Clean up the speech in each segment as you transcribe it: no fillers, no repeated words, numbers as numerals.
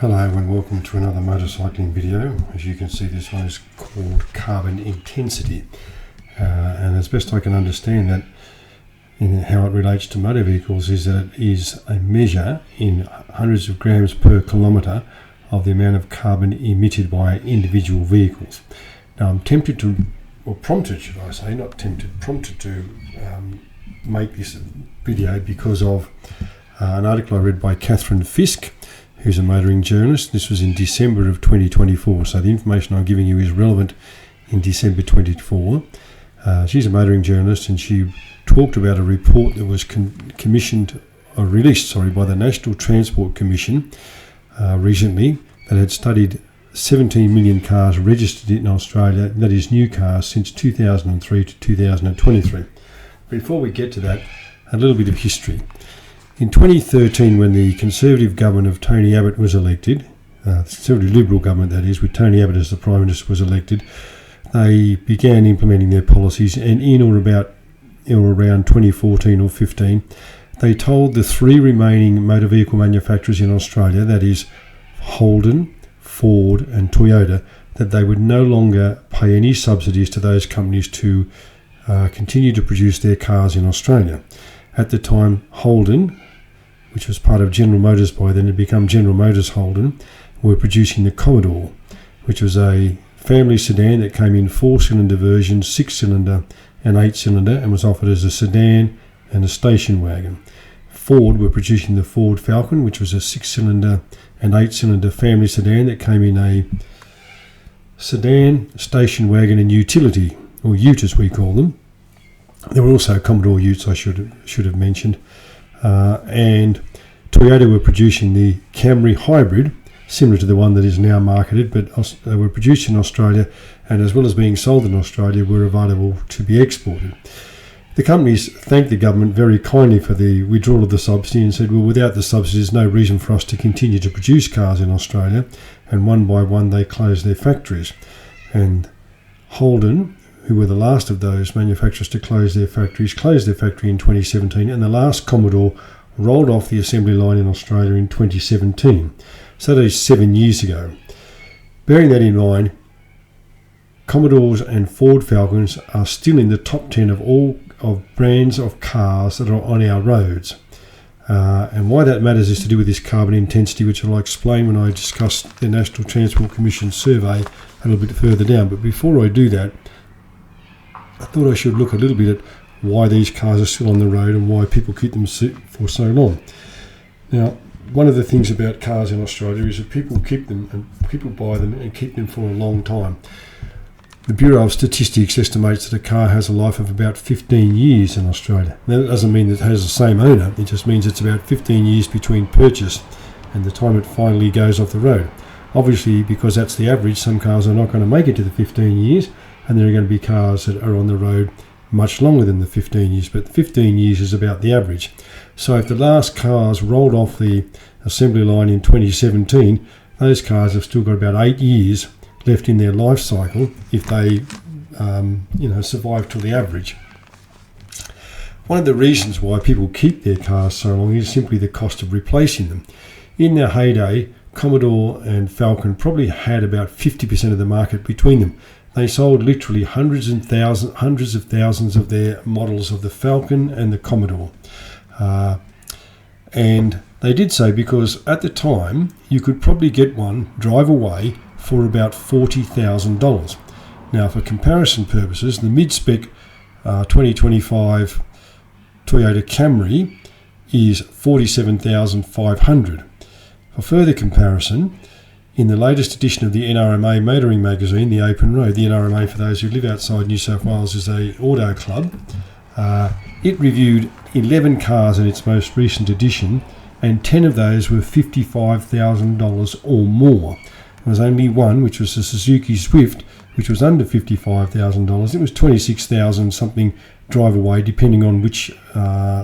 Hello and welcome to another motorcycling video. As you can see, this one is called Carbon Intensity, and as best I can understand that in how it relates to motor vehicles is that it is a measure in hundreds of grams per kilometre of the amount of carbon emitted by individual vehicles. Now I'm prompted to make this video because of an article I read by Catherine Fisk, who's a motoring journalist. This was in December of 2024, so the information I'm giving you is relevant in December 2024. She's a motoring journalist, and she talked about a report that was released by the National Transport Commission recently, that had studied 17 million cars registered in Australia, that is new cars, since 2003 to 2023. Before we get to that, a little bit of history. In 2013, when the Conservative government of Tony Abbott was elected, the Conservative Liberal government that is, with Tony Abbott as the Prime Minister, was elected, they began implementing their policies, and in or around 2014 or 15, they told the three remaining motor vehicle manufacturers in Australia, that is Holden, Ford and Toyota, that they would no longer pay any subsidies to those companies to continue to produce their cars in Australia. At the time, Holden, which was part of General Motors by then, had become General Motors Holden, were producing the Commodore, which was a family sedan that came in 4-cylinder versions, 6-cylinder and 8-cylinder, and was offered as a sedan and a station wagon. Ford were producing the Ford Falcon, which was a 6-cylinder and 8-cylinder family sedan that came in a sedan, station wagon and utility, or ute as we call them. There were also Commodore utes, I should have mentioned, and Toyota were producing the Camry Hybrid, similar to the one that is now marketed, but they were produced in Australia, and as well as being sold in Australia, were available to be exported. The companies thanked the government very kindly for the withdrawal of the subsidy and said, well, without the subsidy, there's no reason for us to continue to produce cars in Australia, and one by one they closed their factories. And Holden, who were the last of those manufacturers to closed their factory in 2017, and the last Commodore rolled off the assembly line in Australia in 2017. So that is 7 years ago. Bearing that in mind, Commodores and Ford Falcons are still in the top 10 of all of brands of cars that are on our roads. And why that matters is to do with this carbon intensity, which I'll explain when I discuss the National Transport Commission survey a little bit further down. But before I do that, I thought I should look a little bit at why these cars are still on the road and why people keep them for so long. Now, one of the things about cars in Australia is that people keep them, and people buy them and keep them for a long time. The Bureau of Statistics estimates that a car has a life of about 15 years in Australia. Now, that doesn't mean that it has the same owner, it just means it's about 15 years between purchase and the time it finally goes off the road. Obviously, because that's the average, some cars are not going to make it to the 15 years, and there are going to be cars that are on the road much longer than the 15 years, but 15 years is about the average. So if the last cars rolled off the assembly line in 2017, those cars have still got about 8 years left in their life cycle if they survive till the average. One of the reasons why people keep their cars so long is simply the cost of replacing them. In their heyday, Commodore and Falcon probably had about 50% of the market between them. They sold literally hundreds of thousands of their models of the Falcon and the Commodore. And they did so because at the time you could probably get one drive away for about $40,000. Now, for comparison purposes, the mid-spec 2025 Toyota Camry is $47,500. For further comparison, in the latest edition of the NRMA motoring magazine, The Open Road, the NRMA, for those who live outside New South Wales, is an auto club. It reviewed 11 cars in its most recent edition, and 10 of those were $55,000 or more. There was only one, which was the Suzuki Swift, which was under $55,000. It was $26,000 something drive away, depending on which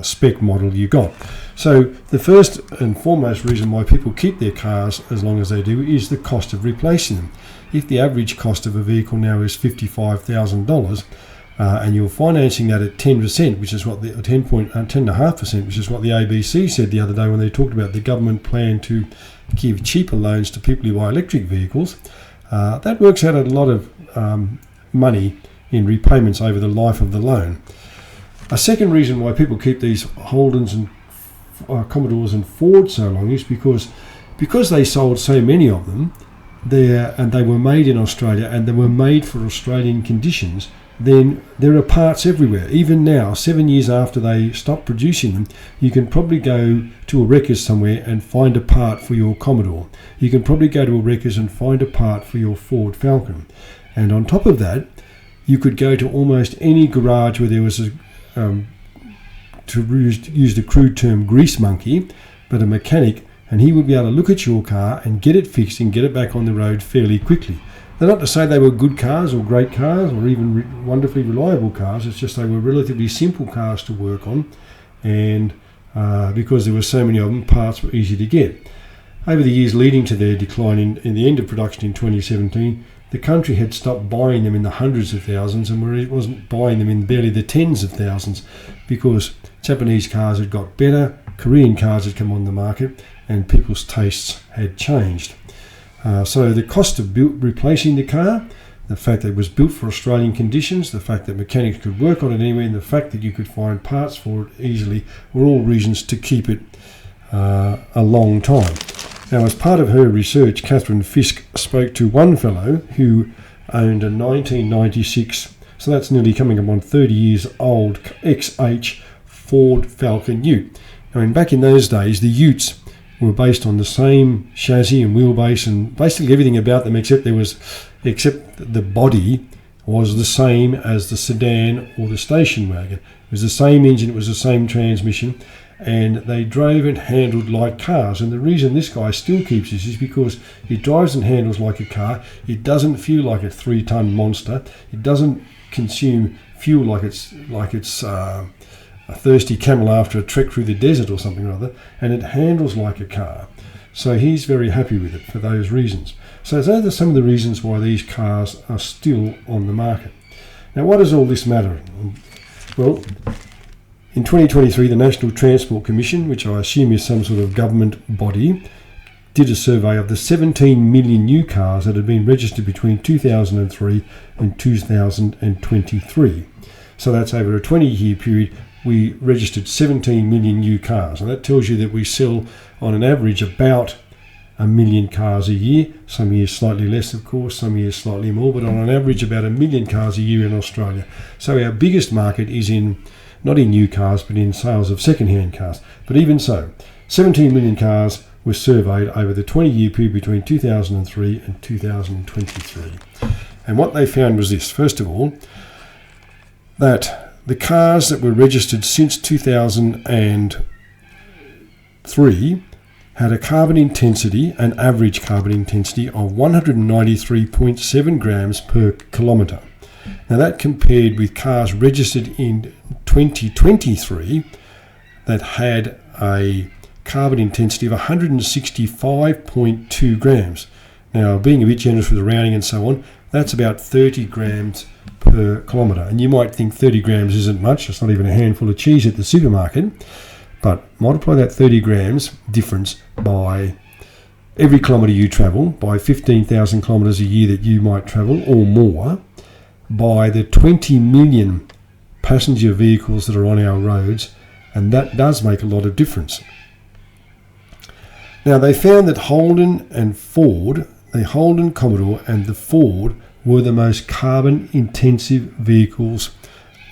spec model you got. So the first and foremost reason why people keep their cars as long as they do is the cost of replacing them. If the average cost of a vehicle now is $55,000, and you're financing that at 10%, which is what the 10.5%, which is what the ABC said the other day when they talked about the government plan to give cheaper loans to people who buy electric vehicles. That works out a lot of money in repayments over the life of the loan. A second reason why people keep these Holdens and Commodores and Ford so long is because they sold so many of them there, and they were made in Australia and they were made for Australian conditions. Then there are parts everywhere. Even now, 7 years after they stopped producing them, you can probably go to a wreckers somewhere and find a part for your Commodore. You can probably go to a wreckers and find a part for your Ford Falcon. And on top of that, you could go to almost any garage where there was to use the crude term, grease monkey, but a mechanic, and he would be able to look at your car and get it fixed and get it back on the road fairly quickly. They're not to say they were good cars or great cars or even wonderfully reliable cars. It's just they were relatively simple cars to work on, and because there were so many of them, parts were easy to get. Over the years leading to their decline in the end of production in 2017, the country had stopped buying them in the hundreds of thousands, and it wasn't buying them in barely the tens of thousands, because Japanese cars had got better, Korean cars had come on the market, and people's tastes had changed. So the cost of replacing the car, the fact that it was built for Australian conditions, the fact that mechanics could work on it anyway, and the fact that you could find parts for it easily were all reasons to keep it a long time. Now, as part of her research, Catherine Fisk spoke to one fellow who owned a 1996, so that's nearly coming up on 30 years old, XH Ford Falcon Ute. Now, back in those days, the Utes were based on the same chassis and wheelbase and basically everything about them except the body was the same as the sedan or the station wagon. It was the same engine, it was the same transmission, and they drove and handled like cars. And the reason this guy still keeps this is because it drives and handles like a car. It doesn't feel like a 3-ton monster. It doesn't consume fuel like it's a thirsty camel after a trek through the desert or something or other, and it handles like a car. So he's very happy with it for those reasons. So those are some of the reasons why these cars are still on the market. Now, what does all this matter? Well, in 2023, the National Transport Commission, which I assume is some sort of government body, did a survey of the 17 million new cars that had been registered between 2003 and 2023. So that's over a 20-year period. We registered 17 million new cars, and that tells you that we sell on an average about 1 million cars a year. Some years slightly less, of course, some years slightly more, but on an average about 1 million cars a year in Australia. So our biggest market is not in new cars, but in sales of second-hand cars. But even so, 17 million cars were surveyed over the 20-year period between 2003 and 2023. And what they found was this: first of all, that the cars that were registered since 2003 had a carbon intensity, an average carbon intensity of 193.7 grams per kilometre. Now that compared with cars registered in 2023 that had a carbon intensity of 165.2 grams. Now, being a bit generous with the rounding and so on, that's about 30 grams per kilometre. And you might think 30 grams isn't much, it's not even a handful of cheese at the supermarket, but multiply that 30 grams difference by every kilometre you travel, by 15,000 kilometres a year that you might travel or more, by the 20 million passenger vehicles that are on our roads, and that does make a lot of difference. Now, they found that Holden and Ford, the Holden Commodore and the Ford, were the most carbon intensive vehicles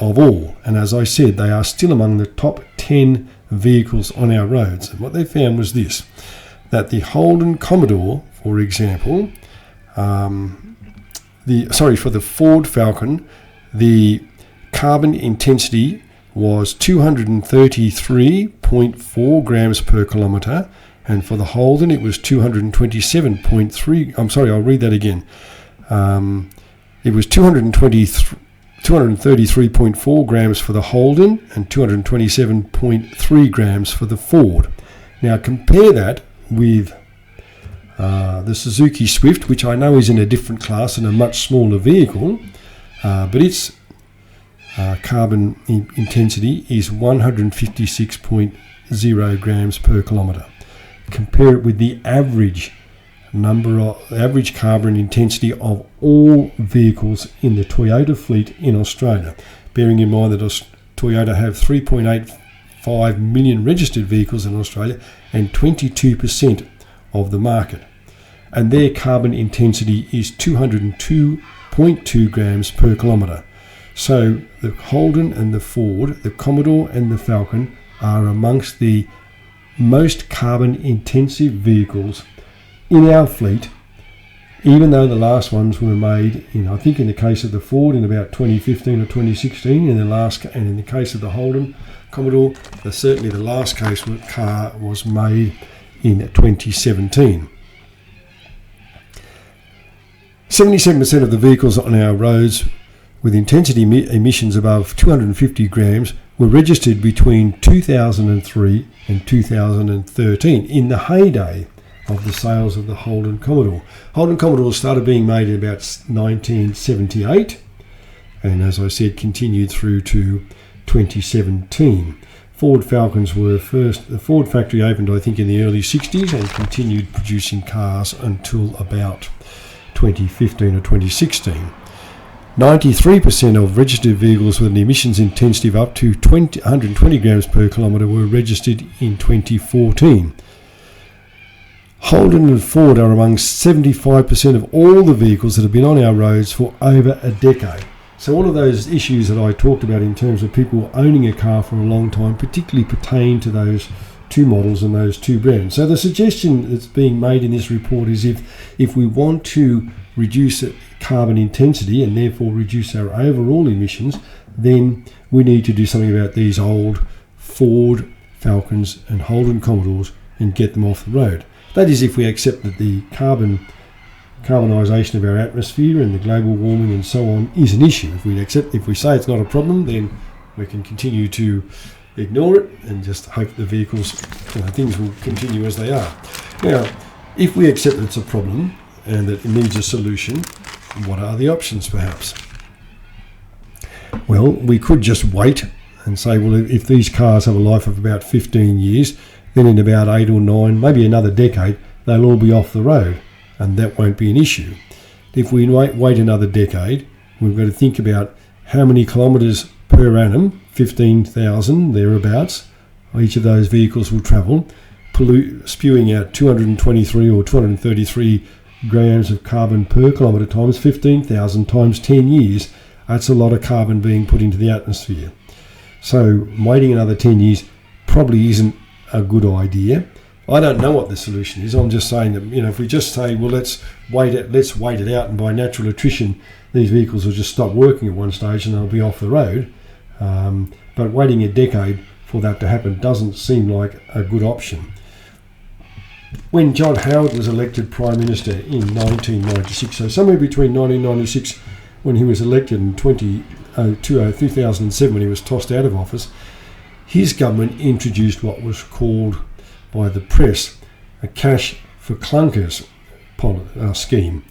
of all. And as I said, they are still among the top 10 vehicles on our roads. And what they found was this, that the Holden Commodore, for example, for the Ford Falcon, the carbon intensity was 233.4 grams per kilometre, and for the Holden it was 227.3. I'm sorry, I'll read that again. It was 233.4 grams for the Holden and 227.3 grams for the Ford. Now compare that with the Suzuki Swift, which I know is in a different class and a much smaller vehicle, but its carbon intensity is 156.0 grams per kilometre. Compare it with the average carbon intensity of all vehicles in the Toyota fleet in Australia, bearing in mind that Toyota have 3.85 million registered vehicles in Australia and 22% of the market. And their carbon intensity is 202.2 grams per kilometre. So the Holden and the Ford, the Commodore and the Falcon are amongst the most carbon intensive vehicles in our fleet, even though the last ones were made I think in the case of the Ford in about 2015 or 2016, and in the case of the Holden Commodore, certainly the last car was made in 2017. 77% of the vehicles on our roads with intensity emissions above 250 grams were registered between 2003 and 2013, in the heyday of the sales of the Holden Commodore. Holden Commodore started being made in about 1978, and as I said, continued through to 2017. Ford Falcons were first. The Ford factory opened, I think, in the early 60s and continued producing cars until about 2015 or 2016. 93% of registered vehicles with an emissions intensity of up to 120 grams per kilometre were registered in 2014. Holden and Ford are among 75% of all the vehicles that have been on our roads for over a decade. So all of those issues that I talked about in terms of people owning a car for a long time particularly pertain to those two models and those two brands. So the suggestion that's being made in this report is if we want to reduce carbon intensity and therefore reduce our overall emissions, then we need to do something about these old Ford Falcons and Holden Commodores and get them off the road. That is, if we accept that the carbonisation of our atmosphere and the global warming and so on is an issue. If we say it's not a problem, then we can continue to ignore it and just hope the vehicles, things will continue as they are. Now, if we accept that it's a problem and that it needs a solution, what are the options perhaps? Well, we could just wait and say, well, if these cars have a life of about 15 years, then in about 8 or 9, maybe another decade, they'll all be off the road, and that won't be an issue. If we wait another decade, we've got to think about how many kilometres per annum, 15,000 thereabouts, each of those vehicles will travel, spewing out 223 or 233 grams of carbon per kilometre times 15,000 times 10 years. That's a lot of carbon being put into the atmosphere. So waiting another 10 years probably isn't a good idea. I don't know what the solution is. I'm just saying that, if we just say, well, let's wait it out, and by natural attrition, these vehicles will just stop working at one stage and they'll be off the road. But waiting a decade for that to happen doesn't seem like a good option. When John Howard was elected Prime Minister in 1996, so somewhere between 1996 when he was elected and 2007 when he was tossed out of office, his government introduced what was called by the press a cash for clunkers scheme.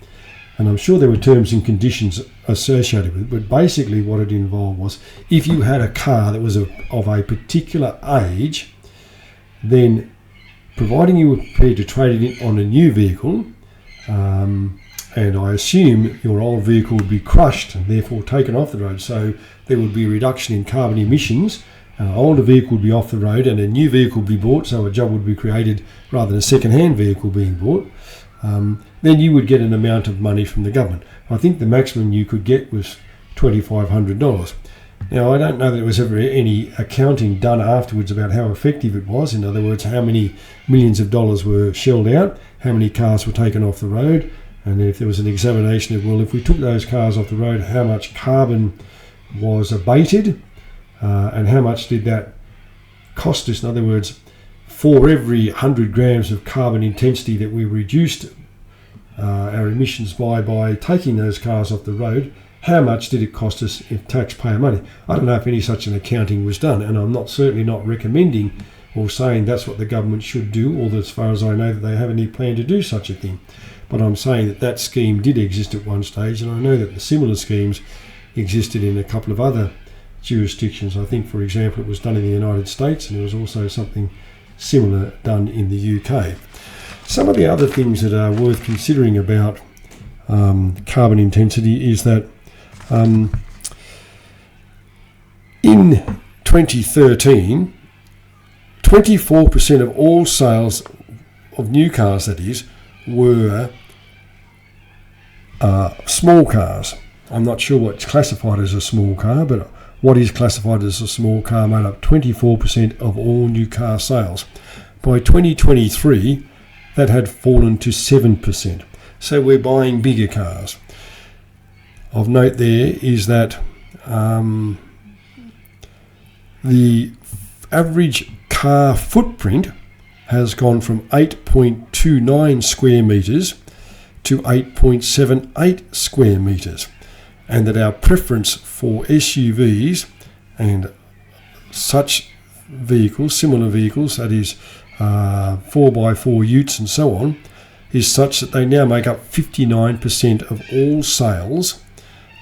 And I'm sure there were terms and conditions associated with it, but basically what it involved was if you had a car that was of a particular age, then providing you were prepared to trade it in on a new vehicle, and I assume your old vehicle would be crushed and therefore taken off the road, so there would be a reduction in carbon emissions. An older vehicle would be off the road and a new vehicle would be bought, so a job would be created rather than a second-hand vehicle being bought. Then you would get an amount of money from the government. I think the maximum you could get was $2,500. Now, I don't know that there was ever any accounting done afterwards about how effective it was. In other words, how many millions of dollars were shelled out, how many cars were taken off the road, and if there was an examination of, well, if we took those cars off the road, how much carbon was abated, and how much did that cost us? In other words, for every 100 grams of carbon intensity that we reduced our emissions by taking those cars off the road, how much did it cost us in taxpayer money? I don't know if any such an accounting was done, and I'm certainly not recommending or saying that's what the government should do, or as far as I know that they have any plan to do such a thing. But I'm saying that scheme did exist at one stage, and I know that the similar schemes existed in a couple of other jurisdictions. I think, for example, it was done in the United States, and there was also something similar done in the UK. Some of the other things that are worth considering about carbon intensity is that in 2013, 24% of all sales of new cars, that is, were small cars. I'm not sure what's classified as a small car, but what is classified as a small car made up 24% of all new car sales. By 2023, that had fallen to 7%. So we're buying bigger cars. Of note there is that the average car footprint has gone from 8.29 square metres to 8.78 square metres, and that our preference for SUVs and such vehicles, similar vehicles, that is 4x4 utes and so on, is such that they now make up 59% of all sales,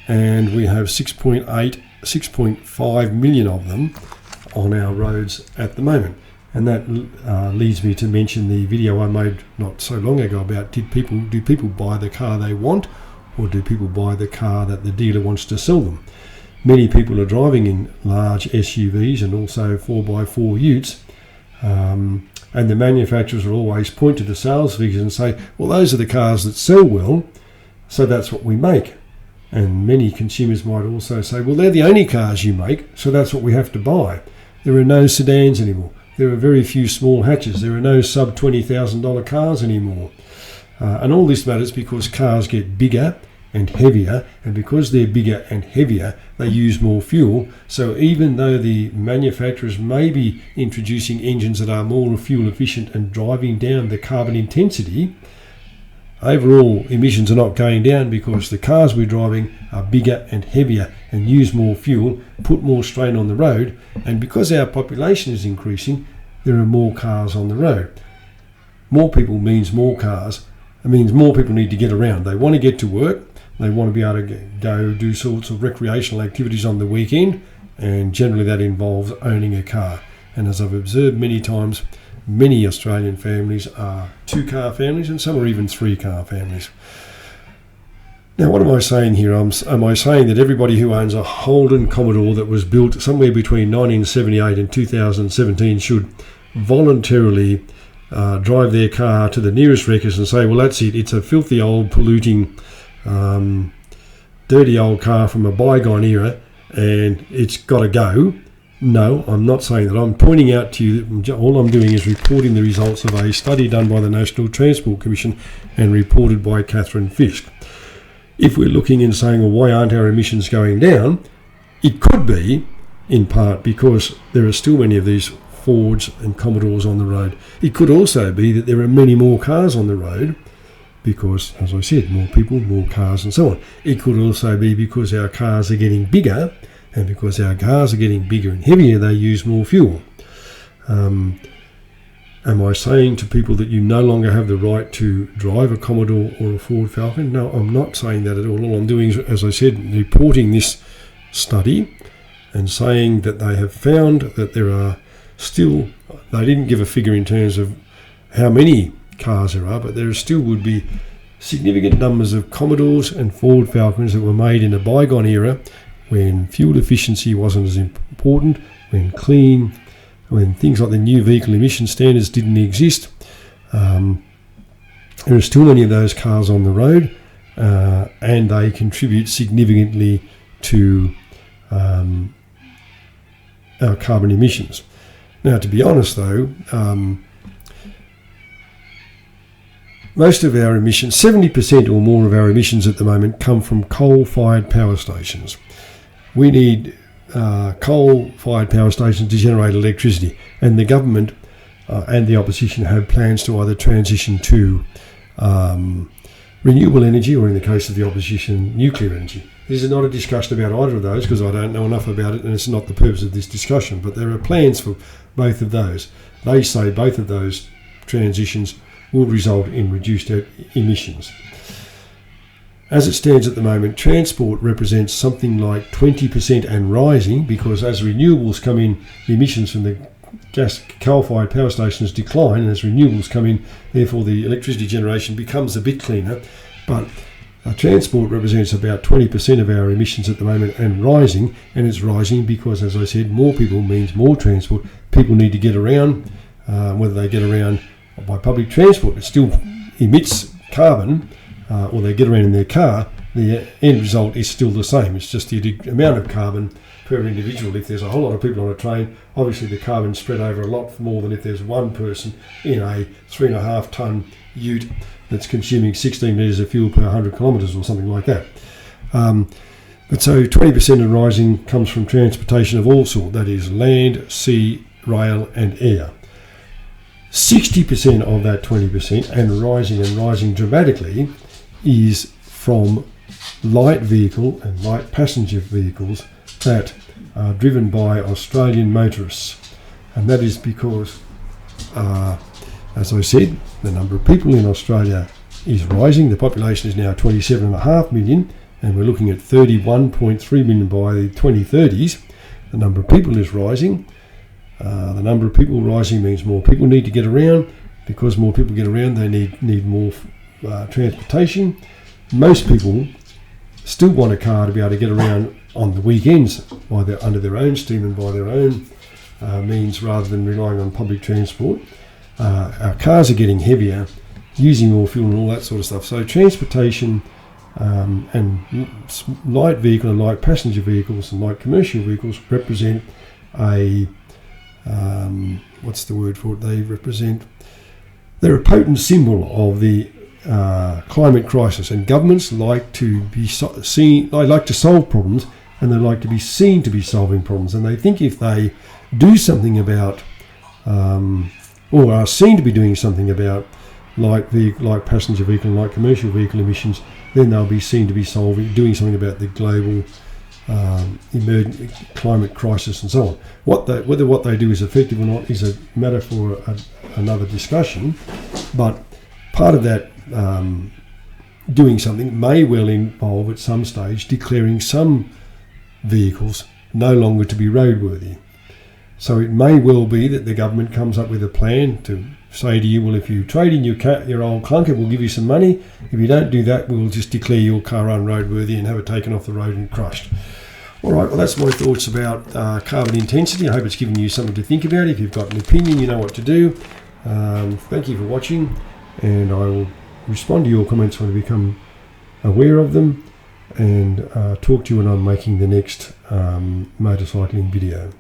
and we have 6.5 million of them on our roads at the moment. And that leads me to mention the video I made not so long ago about do people buy the car they want, or do people buy the car that the dealer wants to sell them? Many people are driving in large SUVs and also 4x4 utes, and the manufacturers will always point to the sales figures and say, well, those are the cars that sell well, so that's what we make. And many consumers might also say, well, they're the only cars you make, so that's what we have to buy. There are no sedans anymore. There are very few small hatches. There are no sub $20,000 cars anymore. And all this matters because cars get bigger and heavier, and because they're bigger and heavier, they use more fuel. So even though the manufacturers may be introducing engines that are more fuel efficient and driving down the carbon intensity, overall emissions are not going down because the cars we're driving are bigger and heavier and use more fuel, put more strain on the road, and because our population is increasing, there are more cars on the road. More people means more cars. It means more people need to get around. They want to get to work, they want to be able to go do sorts of recreational activities on the weekend, and generally that involves owning a car. And as I've observed many times, many Australian families are 2-car families, and some are even 3-car families. Now, what am I saying here? Am I saying that everybody who owns a Holden Commodore that was built somewhere between 1978 and 2017 should voluntarily drive their car to the nearest wreckers and say, well, that's it. It's a filthy old, polluting, dirty old car from a bygone era, and it's got to go? No, I'm not saying that. I'm pointing out to you that all I'm doing is reporting the results of a study done by the National Transport Commission and reported by Catherine Fisk. If we're looking and saying, well, why aren't our emissions going down? It could be, in part, because there are still many of these Fords and Commodores on the road. It could also be that there are many more cars on the road because, as I said, more people, more cars and so on. It could also be because our cars are getting bigger, and because our cars are getting bigger and heavier, they use more fuel. Am I saying to people that you no longer have the right to drive a Commodore or a Ford Falcon? No, I'm not saying that at all. All I'm doing is, as I said, reporting this study and saying that they have found that there are still, they didn't give a figure in terms of how many cars there are, but there still would be significant numbers of Commodores and Ford Falcons that were made in a bygone era when fuel efficiency wasn't as important, when things like the new vehicle emission standards didn't exist. There are still many of those cars on the road, and they contribute significantly to our carbon emissions. Now, to be honest though, most of our emissions, 70% or more of our emissions at the moment, come from coal-fired power stations. We need coal-fired power stations to generate electricity, and the government and the opposition have plans to either transition to renewable energy, or in the case of the opposition, nuclear energy. This is not a discussion about either of those because I don't know enough about it, and it's not the purpose of this discussion, but there are plans for both of those. They say both of those transitions will result in reduced emissions. as it stands at the moment, transport represents something like 20% and rising, because as renewables come in, the emissions from the coal-fired power stations decline, and as renewables come in, therefore the electricity generation becomes a bit cleaner. But transport represents about 20% of our emissions at the moment and rising, and it's rising because, as I said, more people means more transport. People need to get around, whether they get around by public transport, it still emits carbon, or they get around in their car, the end result is still the same. It's just the amount of carbon per individual. If there's a whole lot of people on a train, obviously the carbon's spread over a lot more than if there's one person in a 3.5 tonne ute that's consuming 16 litres of fuel per 100 kilometres or something like that. But so 20% of rising comes from transportation of all sorts, that is land, sea, rail and air. 60% of that 20%, and rising dramatically, is from light vehicle and light passenger vehicles that are driven by Australian motorists. And that is because, as I said, the number of people in Australia is rising. The population is now 27.5 million, and we're looking at 31.3 million by the 2030s. The number of people is rising. The number of people rising means more people need to get around. Because more people get around, they need more transportation. Most people still want a car to be able to get around on the weekends under their own steam and by their own means, rather than relying on public transport. Our cars are getting heavier, using more fuel and all that sort of stuff. So transportation and light vehicle and light passenger vehicles and light commercial vehicles represent a what's the word for it? They're a potent symbol of the climate crisis, and governments like to be seen. They like to solve problems, and they like to be seen to be solving problems. And they think if they do something about, or are seen to be doing something about light passenger vehicle and light commercial vehicle emissions, then they'll be seen to be doing something about the global emerging climate crisis and so on. Whether what they do is effective or not is a matter for another discussion, but part of that doing something may well involve at some stage declaring some vehicles no longer to be roadworthy. So it may well be that the government comes up with a plan to say to you, well, if you trade in your old clunker, we'll give you some money. If you don't do that, we'll just declare your car unroadworthy and have it taken off the road and crushed. All right, well, that's my thoughts about carbon intensity. I hope it's given you something to think about. If you've got an opinion, you know what to do. Thank you for watching, and I will respond to your comments when I become aware of them, and talk to you when I'm making the next motorcycling video.